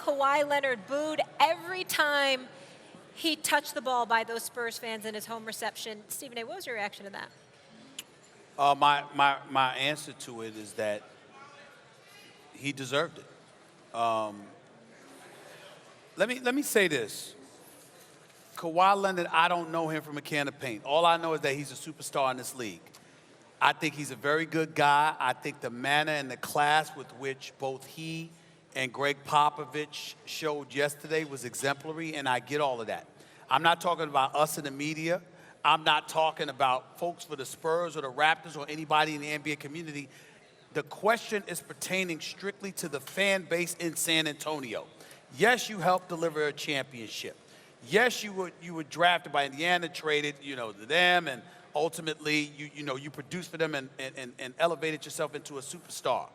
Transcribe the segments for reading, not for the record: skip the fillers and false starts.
Kawhi Leonard booed every time he touched the ball by those Spurs fans in his home reception. Stephen A., what was your reaction to that? My answer to it is that he deserved it. Let me say this. Kawhi Leonard, I don't know him from a can of paint. All I know is that he's a superstar in this league. I think he's a very good guy. I think the manner and the class with which both he and Greg Popovich showed yesterday was exemplary, and I get all of that. I'm not talking about us in the media. I'm not talking about folks for the Spurs or the Raptors or anybody in the NBA community. The question is pertaining strictly to the fan base in San Antonio. Yes, you helped deliver a championship. Yes, you were drafted by Indiana, traded, to them, and ultimately, you produced for them and elevated yourself into a superstar.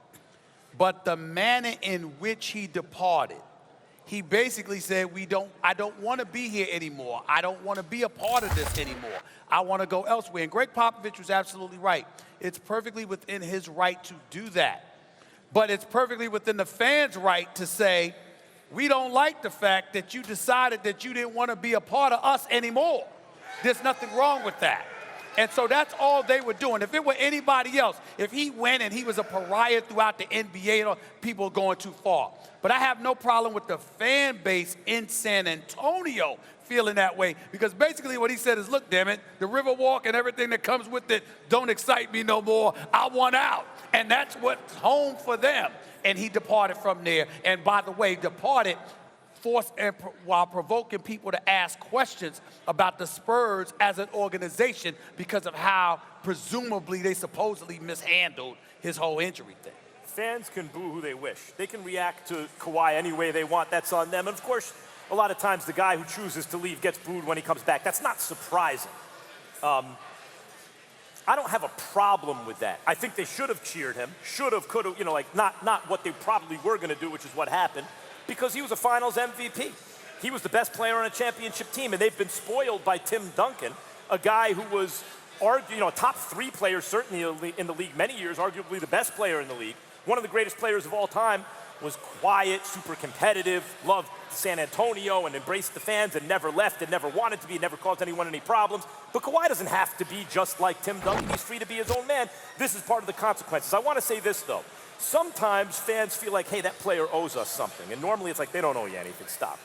But the manner in which he departed, he basically said, I don't want to be here anymore. I don't want to be a part of this anymore. I want to go elsewhere. And Greg Popovich was absolutely right. It's perfectly within his right to do that. But it's perfectly within the fans' right to say, we don't like the fact that you decided that you didn't want to be a part of us anymore. There's nothing wrong with that. And so that's all they were doing. If it were anybody else, if he went and he was a pariah throughout the NBA, people going too far. But I have no problem with the fan base in San Antonio feeling that way, because basically what he said is, look, damn it, the Riverwalk and everything that comes with it don't excite me no more. I want out. And that's what's home for them. And he departed from there. And by the way, departed while provoking people to ask questions about the Spurs as an organization because of how presumably they supposedly mishandled his whole injury thing. Fans can boo who they wish. They can react to Kawhi any way they want. That's on them. And of course, a lot of times the guy who chooses to leave gets booed when he comes back. That's not surprising. I don't have a problem with that. I think they should have cheered him. Should have, could have, not what they probably were going to do, which is what happened, because he was a Finals MVP. He was the best player on a championship team, and they've been spoiled by Tim Duncan, a guy who was, a top 3 player certainly in the league many years, arguably the best player in the league. One of the greatest players of all time, was quiet, super competitive, loved San Antonio and embraced the fans and never left and never wanted to be, never caused anyone any problems. But Kawhi doesn't have to be just like Tim Duncan. He's free to be his own man. This is part of the consequences. I want to say this, though. Sometimes fans feel like, hey, that player owes us something. And normally it's like, they don't owe you anything. Stop.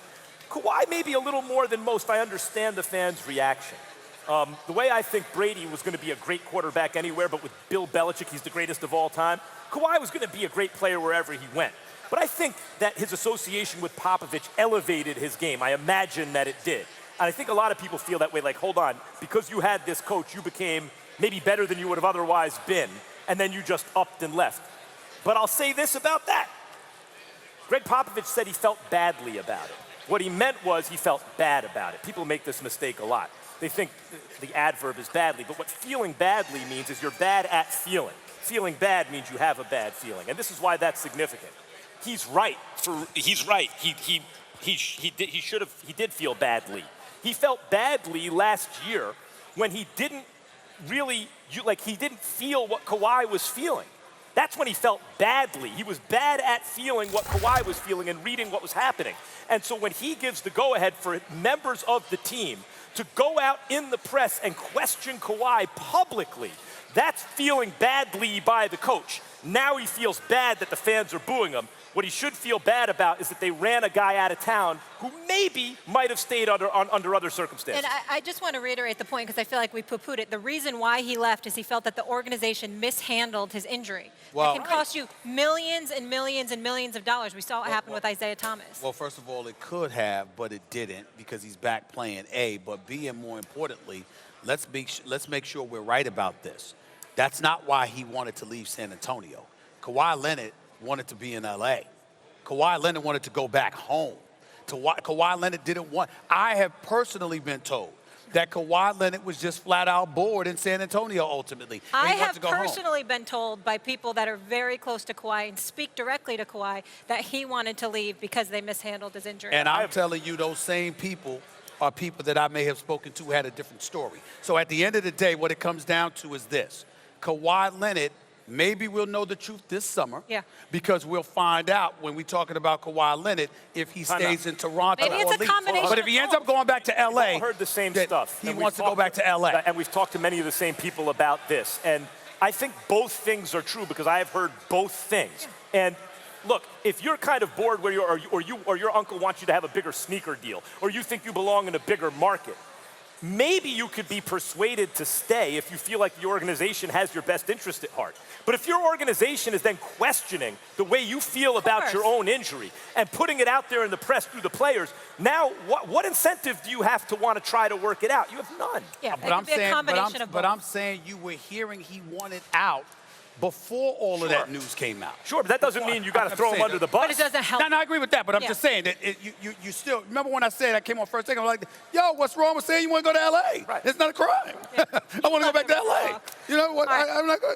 Kawhi maybe a little more than most. I understand the fans' reaction. The way I think Brady was going to be a great quarterback anywhere, but with Bill Belichick, he's the greatest of all time. Kawhi was going to be a great player wherever he went. But I think that his association with Popovich elevated his game. I imagine that it did. And I think a lot of people feel that way, like, hold on, because you had this coach, you became maybe better than you would have otherwise been, and then you just upped and left. But I'll say this about that. Greg Popovich said he felt badly about it. What he meant was he felt bad about it. People make this mistake a lot. They think the adverb is badly, but what feeling badly means is you're bad at feeling. Feeling bad means you have a bad feeling, and this is why that's significant. He's right. He's right. He did feel badly. He felt badly last year when he didn't really, he didn't feel what Kawhi was feeling. That's when he felt badly. He was bad at feeling what Kawhi was feeling and reading what was happening. And so when he gives the go-ahead for members of the team to go out in the press and question Kawhi publicly, that's feeling badly by the coach. Now he feels bad that the fans are booing him. What he should feel bad about is that they ran a guy out of town who maybe might have stayed under other circumstances. And I just want to reiterate the point because I feel like we poo-pooed it. The reason why he left is he felt that the organization mishandled his injury. Well, it can cost you millions and millions and millions of dollars. We saw what happened with Isaiah Thomas. Well, first of all, it could have, but it didn't because he's back playing A. But B, and more importantly, let's make sure we're right about this. That's not why he wanted to leave San Antonio. Kawhi Leonard wanted to be in L.A. Kawhi Leonard wanted to go back home. Kawhi Leonard didn't want. I have personally been told that Kawhi Leonard was just flat out bored in San Antonio ultimately. I have personally been told by people that are very close to Kawhi and speak directly to Kawhi that he wanted to leave because they mishandled his injury. And I'm telling you, those same people are people that I may have spoken to who had a different story. So at the end of the day, what it comes down to is this. Kawhi Leonard Maybe we'll know the truth this summer. Yeah. Because we'll find out when we're talking about Kawhi Leonard if he stays in Toronto Maybe it's or a leaves. combination But if he ends up going back to LA, We've all heard the same that stuff. he And wants to we've go back to LA. And we've talked to many of the same people about this. And I think both things are true because I have heard both things. And look, if you're kind of bored where or your uncle wants you to have a bigger sneaker deal, or you think you belong in a bigger market, maybe you could be persuaded to stay if you feel like the organization has your best interest at heart. But if your organization is then questioning the way you feel about your own injury and putting it out there in the press through the players, now what incentive do you have to want to try to work it out? You have none. Yeah, But I'm saying, of both. I'm saying you were hearing he wanted out before all of that news came out. Sure, but that doesn't mean you got to throw him under the bus. But it doesn't help. No, I agree with that, but I'm just saying that you still, remember when I said I came on first thing, I was like, yo, what's wrong with saying you want to go to LA? Right. It's not a crime. I want to go back to LA. You know what? Right. I'm not good.